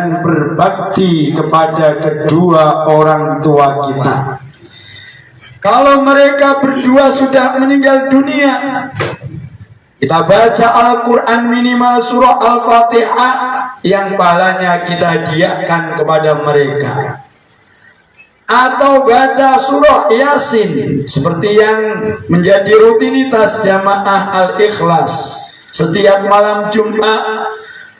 dengan berbakti kepada kedua orang tua kita. Kalau mereka berdua sudah meninggal dunia, kita baca Al-Quran minimal surah Al-Fatihah yang pahalanya kita hadiahkan kepada mereka. Atau baca surah Yasin seperti yang menjadi rutinitas jamaah Al-Ikhlas setiap malam Jumat,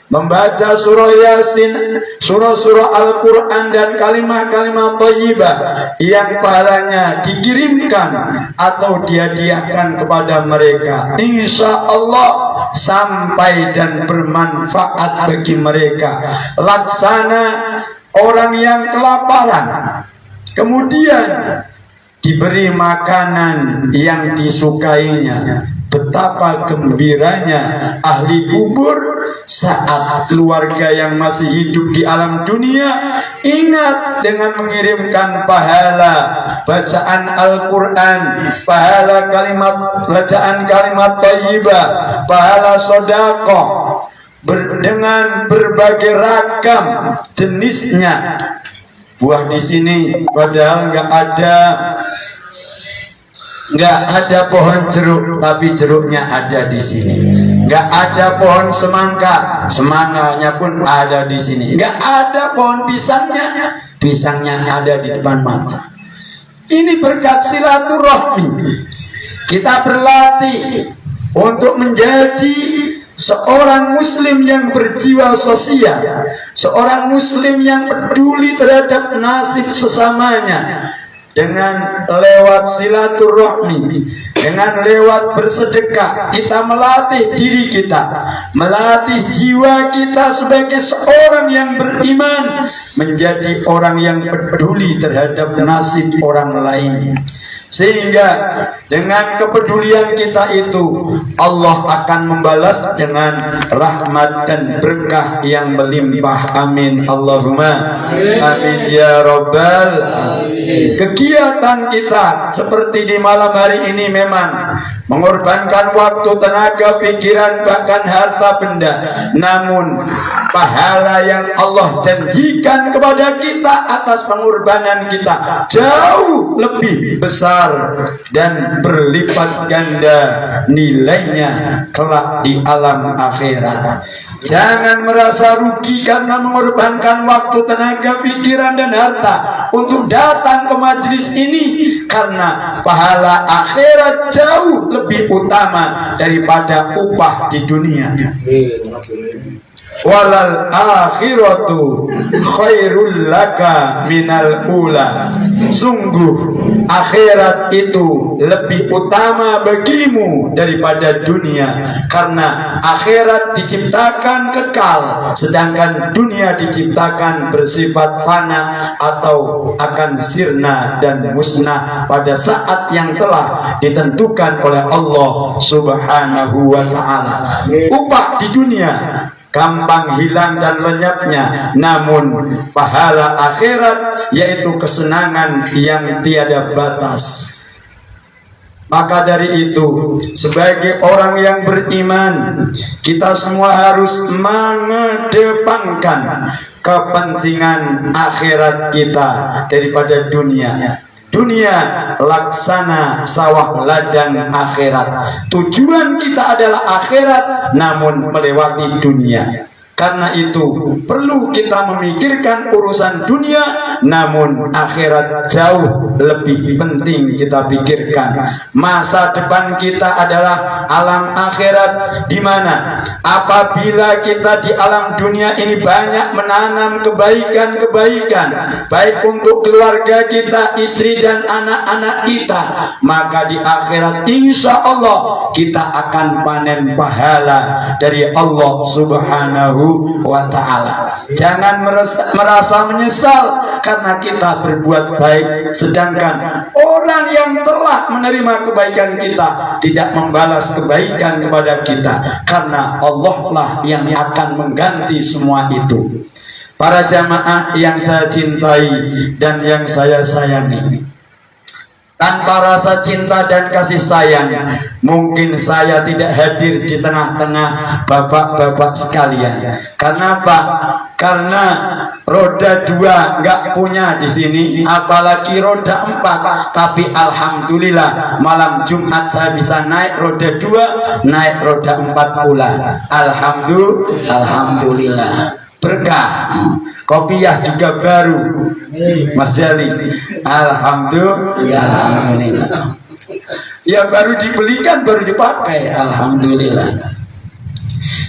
membaca surah Yasin, surah-surah Al-Quran dan kalimat-kalimat thayyibah yang pahalanya dikirimkan atau dihadiahkan kepada mereka. Insya Allah sampai dan bermanfaat bagi mereka. Laksana orang yang kelaparan, kemudian diberi makanan yang disukainya. Betapa gembiranya ahli kubur saat keluarga yang masih hidup di alam dunia ingat dengan mengirimkan pahala bacaan Al-Quran, pahala bacaan kalimat thayyibah, pahala sedekah dengan berbagai ragam jenisnya. Buah di sini padahal nggak ada pohon jeruk, tapi jeruknya ada di sini. Nggak ada pohon semangka, semangkanya pun ada di sini. Nggak ada pohon pisangnya, pisangnya ada di depan mata. Ini berkat silaturahmi. Kita berlatih untuk menjadi seorang muslim yang berjiwa sosial, seorang muslim yang peduli terhadap nasib sesamanya. Dengan lewat silaturahmi, dengan lewat bersedekah, kita melatih diri kita, melatih jiwa kita sebagai seorang yang beriman, menjadi orang yang peduli terhadap nasib orang lain. Sehingga dengan kepedulian kita itu Allah akan membalas dengan rahmat dan berkah yang melimpah. Amin Allahumma amin ya rabbal alamin. Kegiatan kita seperti di malam hari ini memang mengorbankan waktu, tenaga, pikiran, bahkan harta benda. Namun pahala yang Allah janjikan kepada kita atas pengorbanan kita jauh lebih besar dan berlipat ganda nilainya kelak di alam akhirat. Jangan merasa rugi karena mengorbankan waktu, tenaga, pikiran dan harta untuk datang ke majelis ini, karena pahala akhirat jauh lebih utama daripada upah di dunia. Walal akhiratu khairul laka minal ula. Sungguh akhirat itu lebih utama bagimu daripada dunia, karena akhirat diciptakan kekal, sedangkan dunia diciptakan bersifat fana atau akan sirna dan musnah pada saat yang telah ditentukan oleh Allah Subhanahu wa ta'ala. Upah di dunia gampang hilang dan lenyapnya, namun pahala akhirat yaitu kesenangan yang tiada batas. Maka dari itu, sebagai orang yang beriman, kita semua harus mengedepankan kepentingan akhirat kita daripada dunia. Dunia laksana sawah ladang akhirat. Tujuan kita adalah akhirat, namun melewati dunia. Karena itu perlu kita memikirkan urusan dunia, namun akhirat jauh lebih penting kita pikirkan. Masa depan kita adalah alam akhirat, di mana apabila kita di alam dunia ini banyak menanam kebaikan-kebaikan, baik untuk keluarga kita, istri dan anak-anak kita, maka di akhirat insya Allah kita akan panen pahala dari Allah Subhanahu wa ta'ala. Jangan merasa menyesal karena kita berbuat baik, sedangkan orang yang telah menerima kebaikan kita tidak membalas kebaikan kepada kita, karena Allah lah yang akan mengganti semua itu. Para jamaah yang saya cintai dan yang saya sayangi, tanpa rasa cinta dan kasih sayang, mungkin saya tidak hadir di tengah-tengah bapak-bapak sekalian. Karena apa? Karena roda 2 nggak punya di sini, apalagi roda 4. Tapi alhamdulillah malam Jumat saya bisa naik roda 2, naik roda 4 pula. Alhamdulillah. Berkah. Kopiah juga baru, Mas Jali. Alhamdulillah. Ya baru dibelikan, baru dipakai. Alhamdulillah.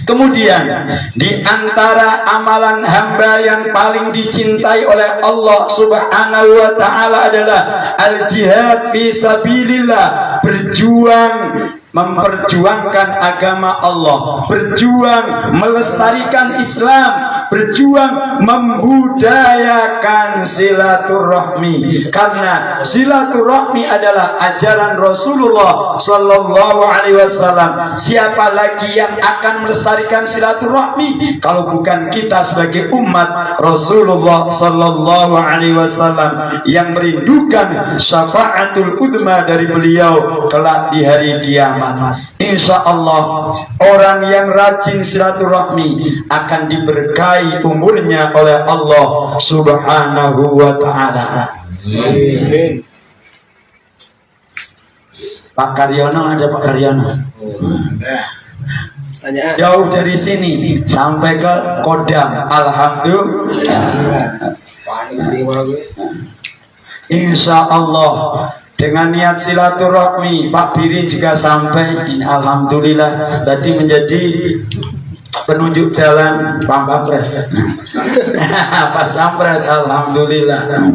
Kemudian di antara amalan hamba yang paling dicintai oleh Allah Subhanahu wa taala adalah al-jihad fi sabilillah, berjuang memperjuangkan agama Allah, berjuang melestarikan Islam, berjuang membudayakan silaturahmi. Karena silaturahmi adalah ajaran Rasulullah sallallahu alaihi wasallam. Siapa lagi yang akan melestarikan silaturahmi kalau bukan kita sebagai umat Rasulullah sallallahu alaihi wasallam yang merindukan syafaatul udma dari beliau kelak di hari kiamat. Insya Allah orang yang rajin silaturahmi akan diberkahi umurnya oleh Allah Subhanahu wa ta'ala. Pak Karyono, ada Pak Karyono? Jauh dari sini sampai ke Kodam. Alhamdulillah. Insya Allah dengan niat silaturahmi Pak Birin juga sampai. Alhamdulillah tadi menjadi penunjuk jalan Pampapres. Pas Pampres. Alhamdulillah.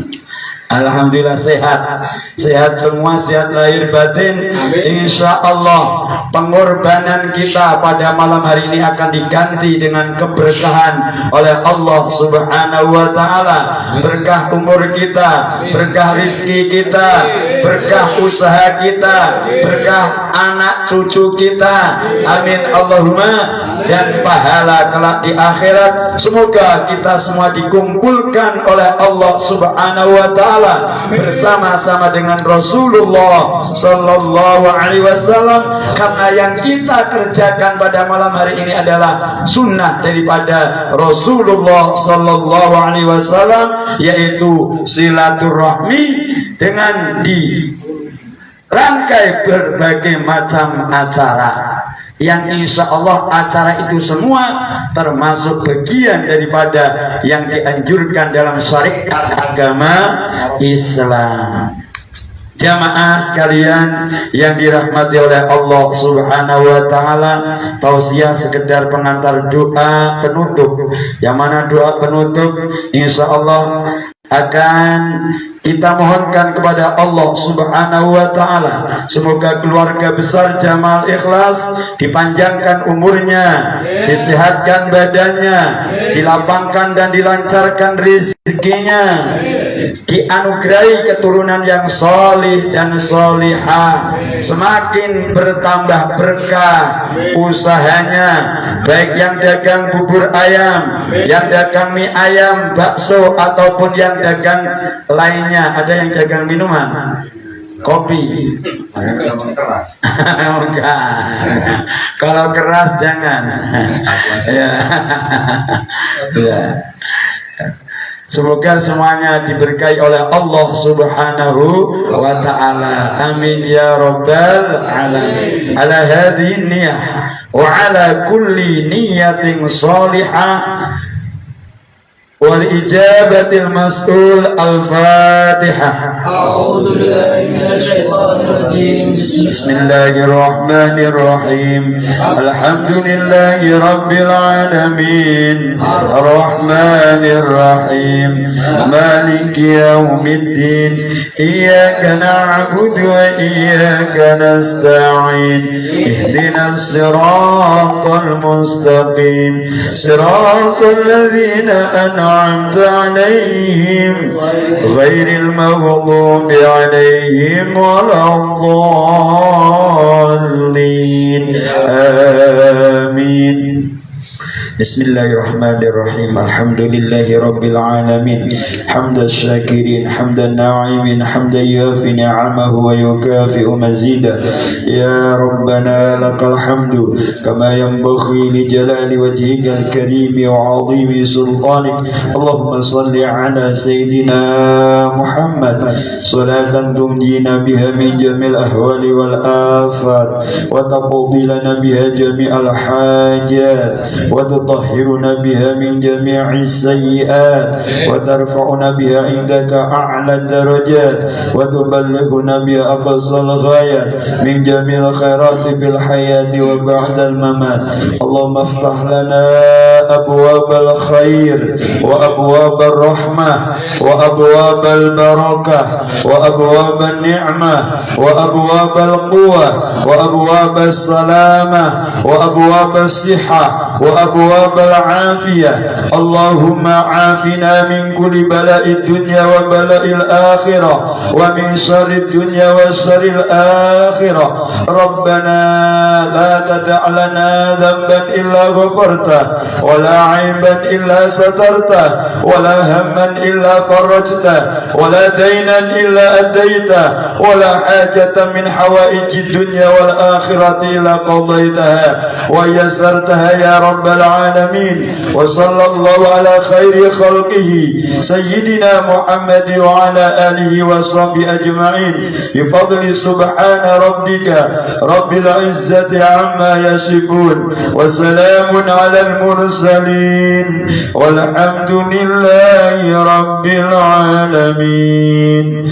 Alhamdulillah sehat semua, sehat lahir batin. Insya Allah pengorbanan kita pada malam hari ini akan diganti dengan keberkahan oleh Allah Subhanahu wa ta'ala. Berkah umur kita, berkah rizki kita, berkah usaha kita, berkah anak cucu kita. Amin Allahumma. Dan pahala kelak di akhirat. Semoga kita semua dikumpulkan oleh Allah Subhanahu wa ta'ala bersama-sama dengan Rasulullah sallallahu alaihi wasallam. Karena yang kita kerjakan pada malam hari ini adalah sunnah daripada Rasulullah sallallahu alaihi wasallam, yaitu silaturahmi dengan dirangkai berbagai macam acara, yang insya Allah acara itu semua termasuk bagian daripada yang dianjurkan dalam syariat agama Islam. Jamaah sekalian yang dirahmati oleh Allah Subhanahu wa ta'ala, tausiah sekedar pengantar doa penutup, yang mana doa penutup insya Allah akan kita mohonkan kepada Allah Subhanahu wa ta'ala. Semoga keluarga besar Jamal Ikhlas dipanjangkan umurnya, disehatkan badannya, dilapangkan dan dilancarkan rezekinya, dianugerahi keturunan yang solih dan solihah, semakin bertambah berkah usahanya, baik yang dagang bubur ayam, yang dagang mie ayam, bakso, ataupun yang dagang lainnya. Ada yang dagang minuman, kopi. Keras. Kalau keras jangan. Ya. Semoga semuanya diberkahi oleh Allah Subhanahu wa ta'ala. Amin ya rabbal alamin. Ala hadhihi niyah wa ala kulli niyatin salihah wal ijabatil mas'ul. Al-Fatihah. A'udzu billahi minasy syaithanir rajim. Bismillahirrahmanirrahim. Alhamdulillahi rabbil alamin. Arrahmanir rahim. Maliki yaumiddin. Iyyaka na'budu wa iyyaka nasta'in. Ihdinas siratal mustaqim. Siratal ladzina أنعمت عليهم غير المغضوب عليهم ولا الضالين آمين. Bismillahirrahmanirrahim. Alhamdulillahi rabbil alamin. Hamdan syakirin, hamdan na'imin, hamdan yuafi ni'amahu wa yukafi'u mazida. Ya Rabbana lakal hamdu kama yanbaghi li jalali wajhikal karim wa 'azimi sultanik. Allahumma salli ala sayyidina Muhammad salatan tunjina biha min jamil ahwali wal afat wa taqdi lana biha jami'al hajat wa tutahhiruna biha min jami'is sayyi'at wa tarfa'una biha indaka a'la darajat wa tuballighuna biha aqsal ghayat min jami'il khairati fil hayati wa ba'dal mamat. Allahumma iftah lana abwabal khair wa abwabal rahmah wa abwabal barakah wa abwabal ni'mah wa abwabal quwwah wa abwabal salamah wa abwabal sihah wa abwabal afiyah. Allahumma afina min kulli bala'id dunya wa bala'il akhirah wa min syarrid dunya wa syarril akhirah. Rabbana la tada' lana dhanban illa ghafartah wa la 'aiban illa satartah wa la hamman illa farajtah wa la daynan illa adaitah wa la hajatan min hawaijid dunya wal akhirati illa qadaitaha wa yassartaha ya rabbal alamin. Wa sallallahu ala khairi khalqihi sayyidina Muhammad wa ala alihi wa sahbihi ajma'in bi fadli subhana rabbika rabbil izzati amma yasifun wa salamun ala al mursalin walhamdulillahi rabbil alamin.